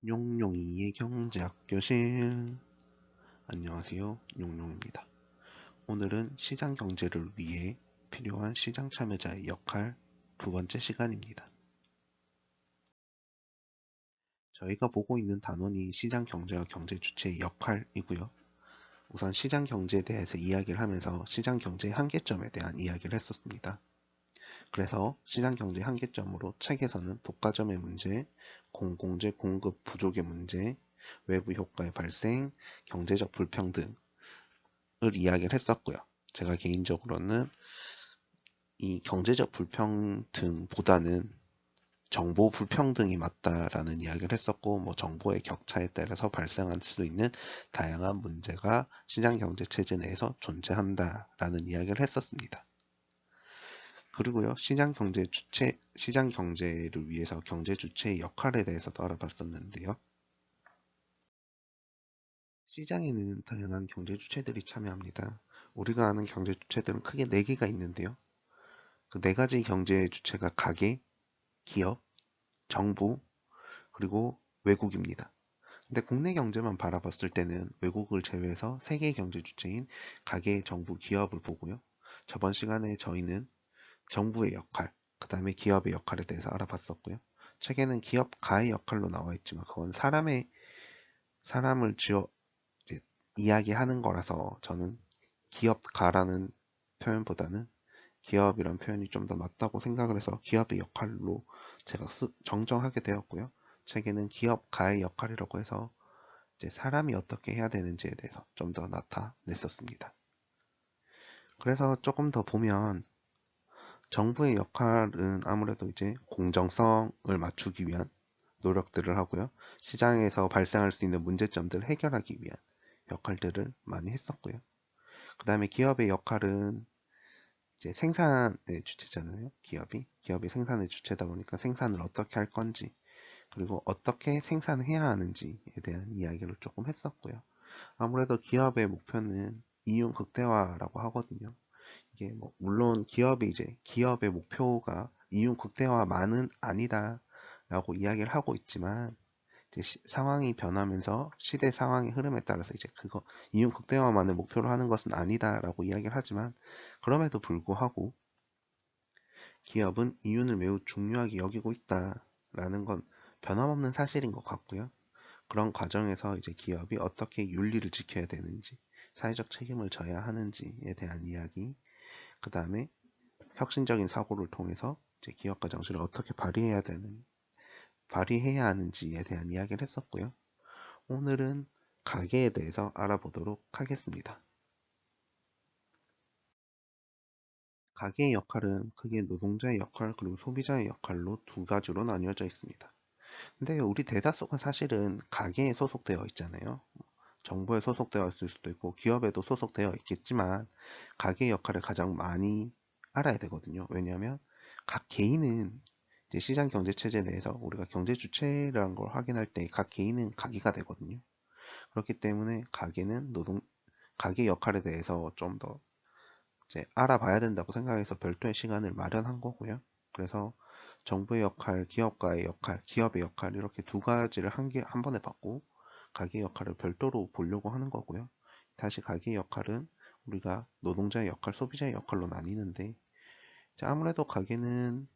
용용이의 경제학교실. 안녕하세요, 용용입니다. 오늘은 시장 경제를 위해 필요한 시장 참여자의 역할 두 번째 시간입니다. 저희가 보고 있는 단원이 시장 경제와 경제 주체의 역할이고요. 우선 시장 경제에 대해서 이야기를 하면서 시장 경제의 한계점에 대한 이야기를 했었습니다. 그래서 시장 경제의 한계점으로 책에서는 독과점의 문제, 공공재 공급 부족의 문제, 외부 효과의 발생, 경제적 불평등을 이야기를 했었고요. 제가 개인적으로는 이 경제적 불평등보다는 정보 불평등이 맞다라는 이야기를 했었고, 정보의 격차에 따라서 발생할 수 있는 다양한 문제가 시장 경제 체제 내에서 존재한다라는 이야기를 했었습니다. 그리고요, 시장 경제를 위해서 경제 주체의 역할에 대해서도 알아봤었는데요. 시장에는 다양한 경제 주체들이 참여합니다. 우리가 아는 경제 주체들은 크게 4개가 있는데요. 그 4가지 경제 주체가 가계, 기업, 정부, 그리고 외국입니다. 근데 국내 경제만 바라봤을 때는 외국을 제외해서 3개의 경제 주체인 가계, 정부, 기업을 보고요. 저번 시간에 저희는 정부의 역할, 그 다음에 기업의 역할에 대해서 알아봤었고요. 책에는 기업 가의 역할로 나와 있지만 그건 사람을 이제 이야기하는 거라서 저는 기업 가라는 표현보다는 기업이란 표현이 좀 더 맞다고 생각을 해서 기업의 역할로 제가 정정하게 되었고요. 책에는 기업 가의 역할이라고 해서 이제 사람이 어떻게 해야 되는지에 대해서 좀 더 나타냈었습니다. 그래서 조금 더 보면 정부의 역할은 아무래도 이제 공정성을 맞추기 위한 노력들을 하고요. 시장에서 발생할 수 있는 문제점들을 해결하기 위한 역할들을 많이 했었고요. 그 다음에 기업의 역할은 이제 생산의 주체잖아요. 기업이 생산의 주체다 보니까 생산을 어떻게 할 건지, 그리고 어떻게 생산해야 하는지에 대한 이야기를 조금 했었고요. 아무래도 기업의 목표는 이윤 극대화라고 하거든요. 이게 물론 기업의 목표가 이윤 극대화만은 아니다라고 이야기를 하고 있지만, 이제 상황이 변하면서 시대 상황의 흐름에 따라서 이제 그거 이윤 극대화만을 목표로 하는 것은 아니다라고 이야기를 하지만, 그럼에도 불구하고 기업은 이윤을 매우 중요하게 여기고 있다라는 건 변함없는 사실인 것 같고요. 그런 과정에서 이제 기업이 어떻게 윤리를 지켜야 되는지, 사회적 책임을 져야 하는지에 대한 이야기, 그 다음에 혁신적인 사고를 통해서 이제 기업가 정신을 어떻게 발휘해야 하는지에 대한 이야기를 했었고요. 오늘은 가계에 대해서 알아보도록 하겠습니다. 가계의 역할은 크게 노동자의 역할 그리고 소비자의 역할로 두 가지로 나뉘어져 있습니다. 근데 우리 대다수가 사실은 가계에 소속되어 있잖아요. 정부에 소속되어 있을 수도 있고 기업에도 소속되어 있겠지만 가계의 역할을 가장 많이 알아야 되거든요. 왜냐하면 각 개인은 이제 시장 경제 체제 내에서 우리가 경제 주체라는 걸 확인할 때 각 개인은 가계가 되거든요. 그렇기 때문에 가계 역할에 대해서 좀 더 이제 알아봐야 된다고 생각해서 별도의 시간을 마련한 거고요. 그래서 정부의 역할, 기업가의 역할, 기업의 역할 이렇게 두 가지를 한 번에 봤고 가계 역할을 별도로 보려고 하는 거고요. 다시 가계 역할은 우리가 노동자의 역할, 소비자의 역할로 나뉘는데 아무래도 가계는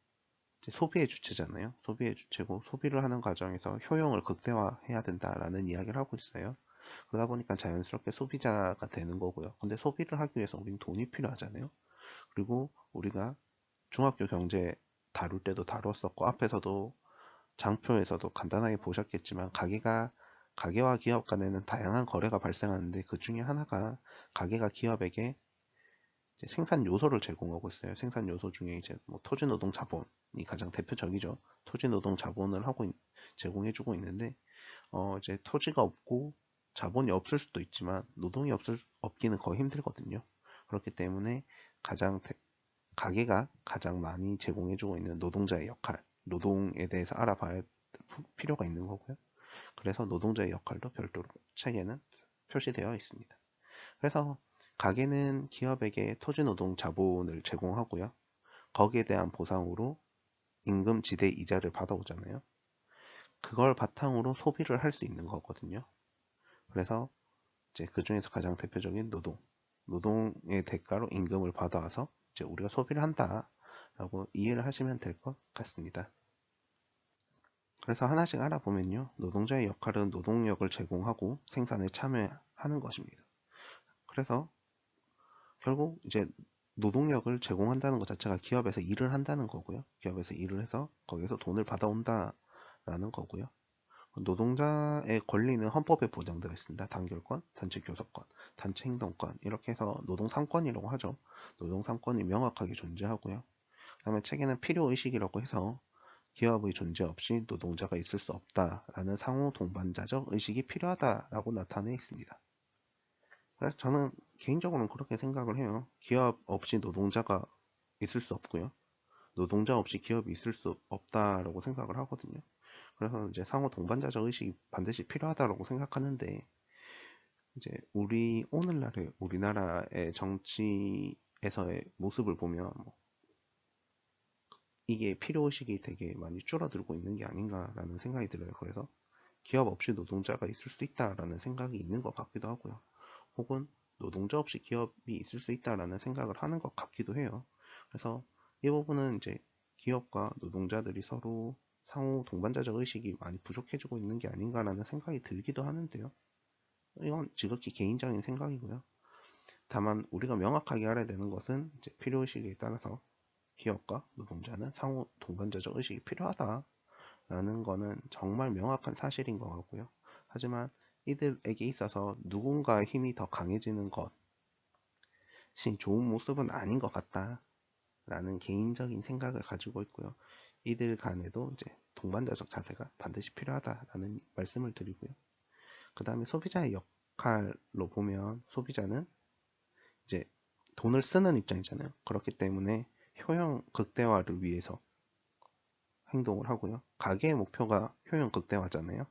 이제 소비의 주체잖아요. 소비의 주체고 소비를 하는 과정에서 효용을 극대화해야 된다라는 이야기를 하고 있어요. 그러다 보니까 자연스럽게 소비자가 되는 거고요. 근데 소비를 하기 위해서 우리는 돈이 필요하잖아요. 그리고 우리가 중학교 경제 다룰 때도 다뤘었고 앞에서도 장표에서도 간단하게 보셨겠지만 가게와 기업 간에는 다양한 거래가 발생하는데 그 중에 하나가 가게가 기업에게 이제 생산 요소를 제공하고 있어요. 생산 요소 중에 이제 토지 노동 자본이 가장 대표적이죠. 토지 노동 자본을 제공해주고 있는데 이제 토지가 없고 자본이 없을 수도 있지만 노동이 없기는 거의 힘들거든요. 그렇기 때문에 가게가 가장 많이 제공해주고 있는 노동자의 역할, 노동에 대해서 알아봐야 필요가 있는 거고요. 그래서 노동자의 역할도 별도로 책에는 표시되어 있습니다. 그래서 가게는 기업에게 토지 노동 자본을 제공하고요. 거기에 대한 보상으로 임금 지대 이자를 받아오잖아요. 그걸 바탕으로 소비를 할 수 있는 거거든요. 그래서 이제 그 중에서 가장 대표적인 노동의 대가로 임금을 받아와서 이제 우리가 소비를 한다라고 이해를 하시면 될 것 같습니다. 그래서 하나씩 알아보면요. 노동자의 역할은 노동력을 제공하고 생산에 참여하는 것입니다. 그래서 결국 이제 노동력을 제공한다는 것 자체가 기업에서 일을 한다는 거고요. 기업에서 일을 해서 거기서 돈을 받아온다라는 거고요. 노동자의 권리는 헌법에 보장되어 있습니다. 단결권, 단체 교섭권, 단체 행동권 이렇게 해서 노동 3권이라고 하죠. 노동 3권이 명확하게 존재하고요. 그다음에 책에는 필요의식이라고 해서 기업의 존재 없이 노동자가 있을 수 없다라는 상호 동반자적 의식이 필요하다라고 나타내 있습니다. 그래서 저는 개인적으로는 그렇게 생각을 해요. 기업 없이 노동자가 있을 수 없고요. 노동자 없이 기업이 있을 수 없다라고 생각을 하거든요. 그래서 이제 상호 동반자적 의식이 반드시 필요하다고 생각하는데, 이제 오늘날의 우리나라의 정치에서의 모습을 보면 이게 필요의식이 되게 많이 줄어들고 있는 게 아닌가라는 생각이 들어요. 그래서 기업 없이 노동자가 있을 수 있다라는 생각이 있는 것 같기도 하고요. 혹은 노동자 없이 기업이 있을 수 있다라는 생각을 하는 것 같기도 해요. 그래서 이 부분은 이제 기업과 노동자들이 서로 상호 동반자적 의식이 많이 부족해지고 있는 게 아닌가라는 생각이 들기도 하는데요. 이건 지극히 개인적인 생각이고요. 다만 우리가 명확하게 알아야 되는 것은 이제 필요의식에 따라서 기업과 노동자는 상호 동반자적 의식이 필요하다라는 거는 정말 명확한 사실인 것 같고요. 하지만 이들에게 있어서 누군가의 힘이 더 강해지는 것이 좋은 모습은 아닌 것 같다라는 개인적인 생각을 가지고 있고요. 이들 간에도 이제 동반자적 자세가 반드시 필요하다라는 말씀을 드리고요. 그 다음에 소비자의 역할로 보면 소비자는 이제 돈을 쓰는 입장이잖아요. 그렇기 때문에 효용 극대화를 위해서 행동을 하고요. 가게의 목표가 효용 극대화잖아요.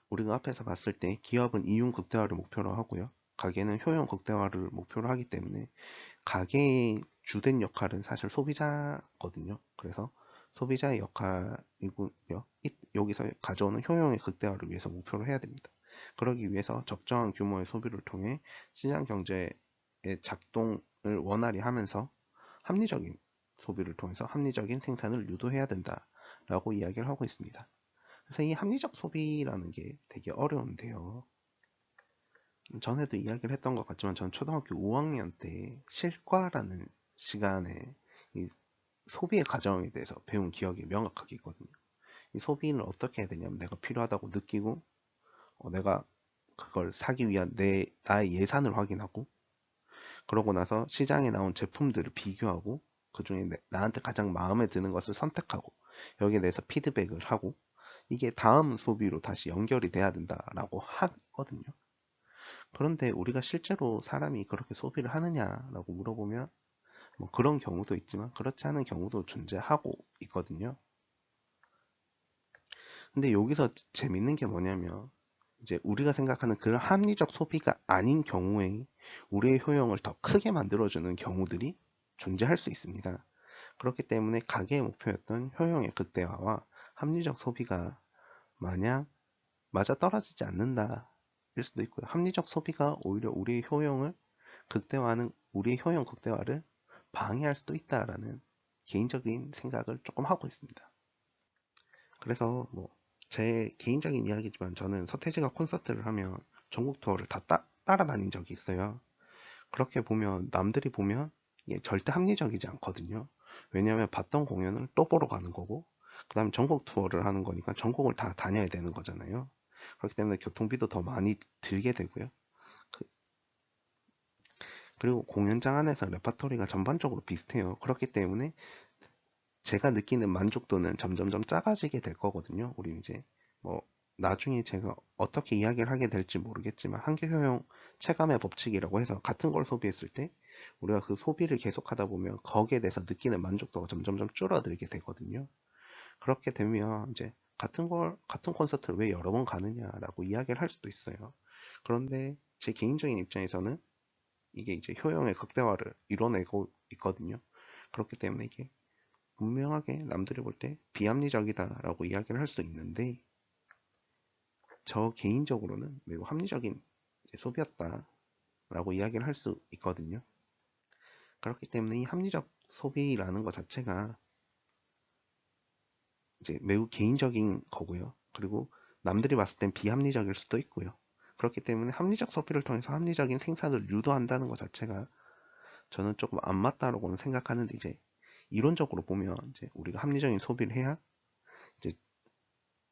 우리가 앞에서 봤을 때 기업은 이윤 극대화를 목표로 하고요. 가게는 효용 극대화를 목표로 하기 때문에 가게의 주된 역할은 사실 소비자거든요. 그래서 소비자의 역할이고요. 여기서 가져오는 효용의 극대화를 위해서 목표로 해야 됩니다. 그러기 위해서 적정한 규모의 소비를 통해 시장 경제의 작동을 원활히 하면서 합리적인 소비를 통해서 합리적인 생산을 유도해야 된다라고 이야기를 하고 있습니다. 그래서 이 합리적 소비라는 게 되게 어려운데요. 전에도 이야기를 했던 것 같지만 전 초등학교 5학년 때 실과라는 시간에 이 소비의 과정에 대해서 배운 기억이 명확하게 있거든요. 이 소비는 어떻게 해야 되냐면 내가 필요하다고 느끼고 내가 그걸 사기 위한 나의 예산을 확인하고 그러고 나서 시장에 나온 제품들을 비교하고 그 중에 나한테 가장 마음에 드는 것을 선택하고 여기에 대해서 피드백을 하고 이게 다음 소비로 다시 연결이 돼야 된다라고 하거든요. 그런데 우리가 실제로 사람이 그렇게 소비를 하느냐라고 물어보면 뭐 그런 경우도 있지만 그렇지 않은 경우도 존재하고 있거든요. 근데 여기서 재밌는 게 뭐냐면 이제 우리가 생각하는 그런 합리적 소비가 아닌 경우에 우리의 효용을 더 크게 만들어주는 경우들이 존재할 수 있습니다. 그렇기 때문에 가게의 목표였던 효용의 극대화와 합리적 소비가 마냥 맞아떨어지지 않는다 일 수도 있고요. 합리적 소비가 오히려 우리의 효용 극대화를 방해할 수도 있다라는 개인적인 생각을 조금 하고 있습니다. 그래서 뭐 제 개인적인 이야기지만 저는 서태지가 콘서트를 하면 전국 투어를 다 따라다닌 적이 있어요. 그렇게 보면 남들이 보면 이게 절대 합리적이지 않거든요. 왜냐하면 봤던 공연을 또 보러 가는 거고 그 다음에 전국 투어를 하는 거니까 전국을 다 다녀야 되는 거잖아요. 그렇기 때문에 교통비도 더 많이 들게 되고요. 그- 그리고 공연장 안에서 레파토리가 전반적으로 비슷해요. 그렇기 때문에 제가 느끼는 만족도는 점점점 작아지게 될 거거든요. 우리 이제 뭐 나중에 제가 어떻게 이야기를 하게 될지 모르겠지만 한계효용 체감의 법칙이라고 해서 같은 걸 소비했을 때 우리가 그 소비를 계속하다 보면 거기에 대해서 느끼는 만족도가 점점점 줄어들게 되거든요. 그렇게 되면 이제 같은 콘서트를 왜 여러 번 가느냐라고 이야기를 할 수도 있어요. 그런데 제 개인적인 입장에서는 이게 이제 효용의 극대화를 이뤄내고 있거든요. 그렇기 때문에 이게 분명하게 남들이 볼 때 비합리적이다라고 이야기를 할 수 있는데 저 개인적으로는 매우 합리적인 소비였다라고 이야기를 할 수 있거든요. 그렇기 때문에 이 합리적 소비라는 것 자체가 이제 매우 개인적인 거고요. 그리고 남들이 봤을 땐 비합리적일 수도 있고요. 그렇기 때문에 합리적 소비를 통해서 합리적인 생산을 유도한다는 것 자체가 저는 조금 안 맞다라고는 생각하는데 이제 이론적으로 보면 이제 우리가 합리적인 소비를 해야 이제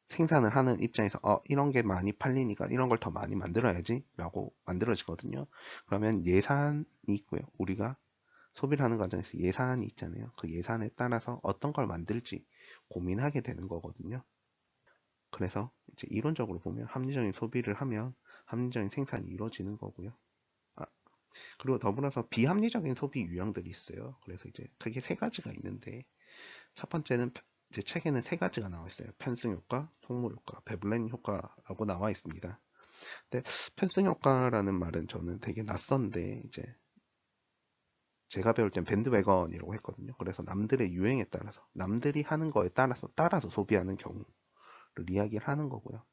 생산을 하는 입장에서 이런 게 많이 팔리니까 이런 걸 더 많이 만들어야지 라고 만들어지거든요. 그러면 예산이 있고요. 우리가 소비를 하는 과정에서 예산이 있잖아요. 그 예산에 따라서 어떤 걸 만들지 고민하게 되는 거거든요. 그래서 이제 이론적으로 보면 합리적인 소비를 하면 합리적인 생산이 이루어지는 거고요. 아, 그리고 더불어서 비합리적인 소비 유형들이 있어요. 그래서 이제 크게 세 가지가 있는데 첫 번째는 제 책에는 세 가지가 나와 있어요. 편승 효과, 속물 효과, 베블렌 효과라고 나와 있습니다. 근데 편승 효과라는 말은 저는 되게 낯선데 이제 제가 배울 땐 밴드웨건이라고 했거든요. 그래서 남들의 유행에 따라서 남들이 하는 거에 따라서 소비하는 경우를 이야기를 하는 거고요.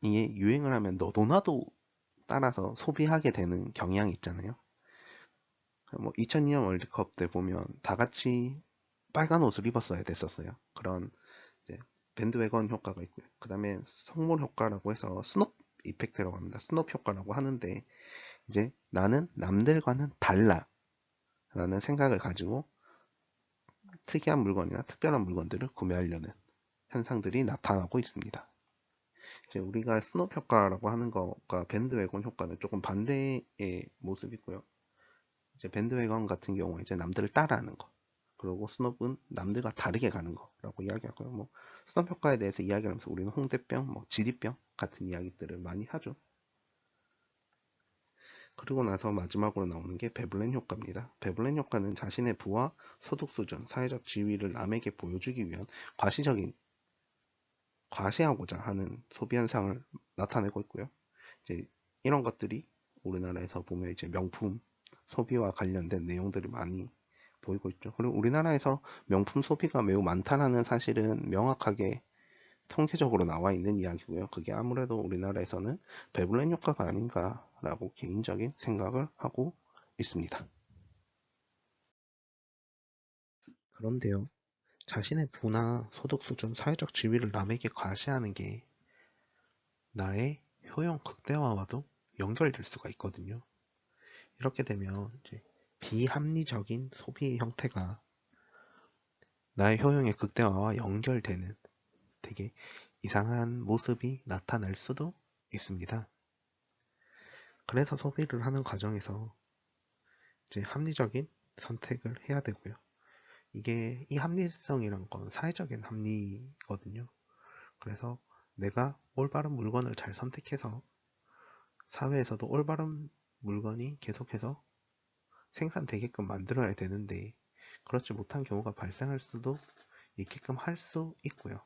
이게 유행을 하면 너도 나도 따라서 소비하게 되는 경향이 있잖아요. 뭐 2002년 월드컵 때 보면 다 같이 빨간 옷을 입었어야 됐었어요. 그런 이제 밴드웨건 효과가 있고요. 그 다음에 성물 효과라고 해서 스놉 이펙트라고 합니다. 스놉 효과라고 하는데 이제 나는 남들과는 달라 라는 생각을 가지고 특이한 물건이나 특별한 물건들을 구매하려는 현상들이 나타나고 있습니다. 이제 우리가 스놉 효과라고 하는 것과 밴드웨건 효과는 조금 반대의 모습이고요. 이제 밴드웨건 같은 경우에 이제 남들을 따라하는 거. 그리고 스놉은 남들과 다르게 가는 거라고 이야기하고요. 뭐 스놉 효과에 대해서 이야기하면서 우리는 홍대병, 뭐 지디병 같은 이야기들을 많이 하죠. 그리고 나서 마지막으로 나오는 게 베블렌 효과입니다. 베블렌 효과는 자신의 부와 소득 수준, 사회적 지위를 남에게 보여주기 위한 과시하고자 하는 소비 현상을 나타내고 있고요. 이제 이런 것들이 우리나라에서 보면 이제 명품 소비와 관련된 내용들이 많이 보이고 있죠. 그리고 우리나라에서 명품 소비가 매우 많다는 사실은 명확하게 통계적으로 나와 있는 이야기고요. 그게 아무래도 우리나라에서는 베블렌 효과가 아닌가라고 개인적인 생각을 하고 있습니다. 그런데요, 자신의 부나 소득 수준, 사회적 지위를 남에게 과시하는 게 나의 효용 극대화와도 연결될 수가 있거든요. 이렇게 되면 이제 비합리적인 소비의 형태가 나의 효용의 극대화와 연결되는 되게 이상한 모습이 나타날 수도 있습니다. 그래서 소비를 하는 과정에서 이제 합리적인 선택을 해야 되고요. 이게 이 합리성이란 건 사회적인 합리거든요. 그래서 내가 올바른 물건을 잘 선택해서 사회에서도 올바른 물건이 계속해서 생산되게끔 만들어야 되는데 그렇지 못한 경우가 발생할 수도 있게끔 할 수 있고요.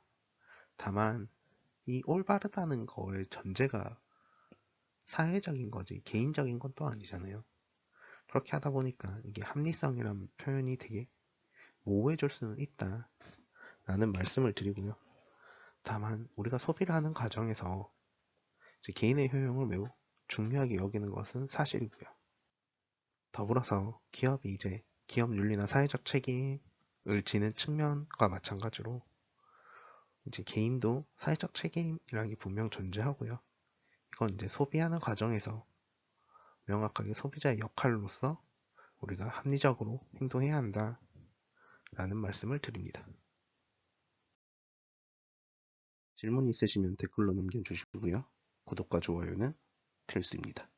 다만 이 올바르다는 거의 전제가 사회적인 거지 개인적인 건 또 아니잖아요. 그렇게 하다 보니까 이게 합리성이라는 표현이 되게 모호해질 수는 있다 라는 말씀을 드리고요. 다만 우리가 소비를 하는 과정에서 이제 개인의 효용을 매우 중요하게 여기는 것은 사실이고요. 더불어서 기업이 이제 기업 윤리나 사회적 책임을 지는 측면과 마찬가지로 이제 개인도 사회적 책임이라는 게 분명 존재하고요. 이건 이제 소비하는 과정에서 명확하게 소비자의 역할로서 우리가 합리적으로 행동해야 한다 라는 말씀을 드립니다. 질문 있으시면 댓글로 남겨주시고요. 구독과 좋아요는 필수입니다.